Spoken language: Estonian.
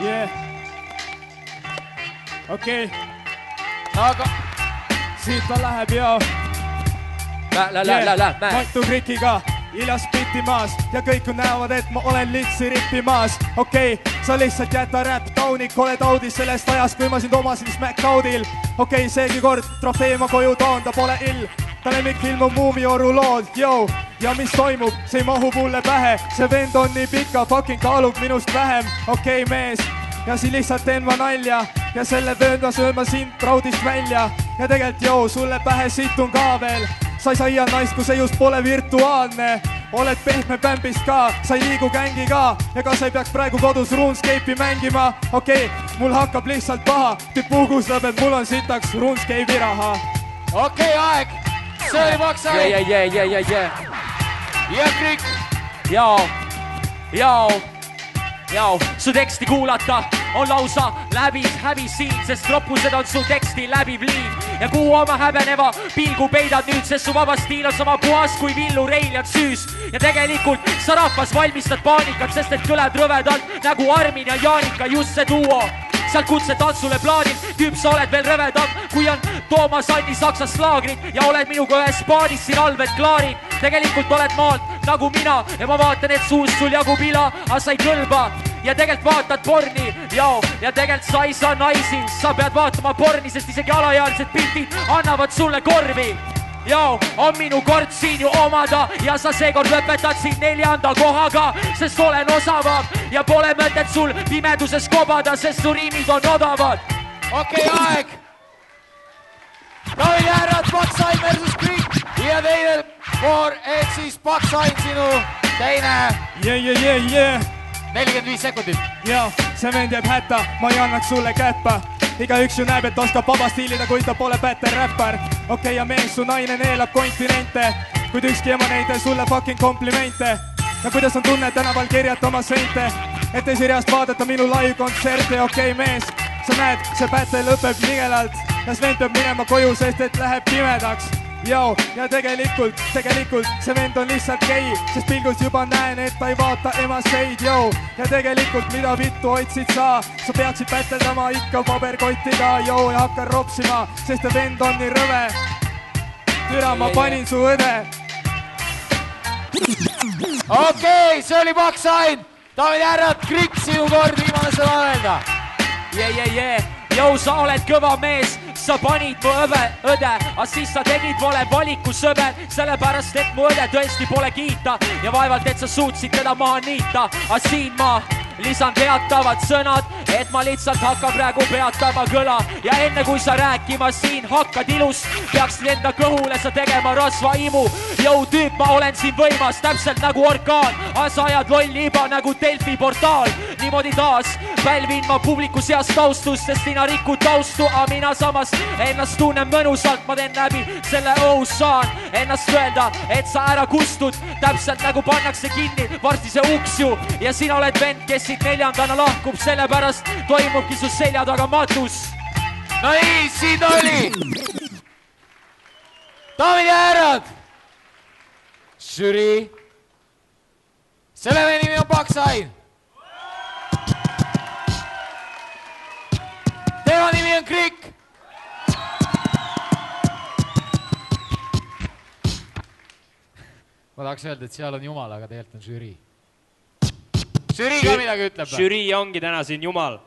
Yeah. Okei. Aga... Siit ta läheb, joo. Lähe. Mattu Krikiga iljas pitimaas ja kõik näevad, et ma olen litsi rippimaas. Okei, sa lihtsalt jäta räpp taunik, oled audis sellest ajast, kui ma sind omasin SmackDownil. Okei, seegi kord trofee ma koju toon, ta pole ill. Ta lemmikfilm on Muumioru lood, joo. Ja mis toimub, see ei mahu mulle pähe. See vend on nii pika, fucking kaalub minust vähem. Okei, mees, ja siin lihtsalt teen ma nalja ja selle vöönda söön ma sind raudist välja. Ja tegelikult, joo, sulle pähe situn ka veel. Sa ei saa iial naist, kui see just pole virtuaalne. Oled pehme bämbist ka, sa ei liigu gängi ka. Ega sa ei peaks praegu kodus RuneScape'i mängima. Okei, mul hakkab lihtsalt paha. Tüüp puhgustab, et mul on sitaks RuneScape'i raha. Okei, aeg. See oli Paksain. Ja Krik. Jao, su teksti kuulata on lausa häbi siin, sest roppused on su teksti läbiv liin. Ja kuhu oma häbeneva pilgu peidad nüüd, sest su vaba stiil on sama puhas kui Villu Reiljad süüs. Ja tegelikult sa rahvas valmistad paanikat, sest et kõled rõvedalt nagu Armin ja Jaanika, just see duo. Sealt kutse tantsule plaanil, tüüp sa oled veel rõvedam, kui on Toomas Anni Saksast laagrid ja oled minuga ühes spaanis siin Albert Klaarin. Tegelikult oled maalt nagu mina ja ma vaatan, et suust sul jagub ila, aga sa ei kõlba. Ja tegelikult vaatad porni, jao, ja tegelikult sa ei saa naisi, sa pead vaatama porni, sest isegi alaealised pildid annavad sulle korvi. Jao, on minu kord siin ju omada ja sa seekord lõpetad siin 4. kohaga, sest olen osavam ja pole mõtet sul pimeduses kobada, sest su riimid on odavad. Okei, aeg. David ja härrad, Paksain versus Krik ja teine voor, et siis Paksain sinu teine. 45 sekundit. Ja, see vend jääb hätta, ma ei annaks sulle käppa. Iga üks ju näeb, et oskab vaba stiilida, kui ta pole pätter räppar. Okei, ja mees, su naine neelab kontinente, kuid ükski ema neide sulle fucking komplimente. Ja kuidas on tunne tänaval kirjata oma seinte, et esirjast vaadata minu live-kontserte. Okei, mees, sa näed, see pätte lõpeb nigelalt ja see vend peab minema koju, sest et läheb pimedaks. Joo, ja tegelikult see vend on lihtsalt gei, sest pilgust juba näen, et ta ei vaata emaseid, joo. Ja tegelikult mida vittu otsid sa peaksid päteldama ikka paberkotiga, joo, ja hakka ropsima, sest vend on nii rõve. Türa, ma panin su õde. Okei, see oli Paksain. David ja härrad, Krik, sinu kord viimane sõna öelda. Jou, sa oled kõva mees, sa panid mu õde, aga siis sa tegid vale valiku sõber, sellepärast et mu õde tõesti pole kiita ja vaevalt, et sa suutsid teda maha niita, aga siin ma lisan teatavad sõnad, et ma lihtsalt hakkan praegu peatama kõla ja enne kui sa rääkima siin hakkad ilust, peaksid enda kõhule sa tegema rasvaimu. Jou, tüüp, ma olen siin võimas, täpselt nagu orkaan, aga sa ajad lolli iba nagu Delfi portaal. Niimoodi taas pälvin ma publiku seas taustust, sest sina rikud taustu, aga mina samas ennast tunnen mõnusalt, ma teen läbi selle õhus saan ennast öelda, et sa ära kustud, täpselt nagu pannakse kinni varsti see uks ju ja sina oled vend, kes siit 4. lahkub, sellepärast toimubki su selja taga matus. No nii, siin oli David ja härrad, žürii, selle nimi on Paksain, tema nimi on Krik. Ma tahaks öelda, et seal on jumal, aga tegelikult on žürii. Žürii ka midagi ütleb. Žürii ongi täna siin jumal.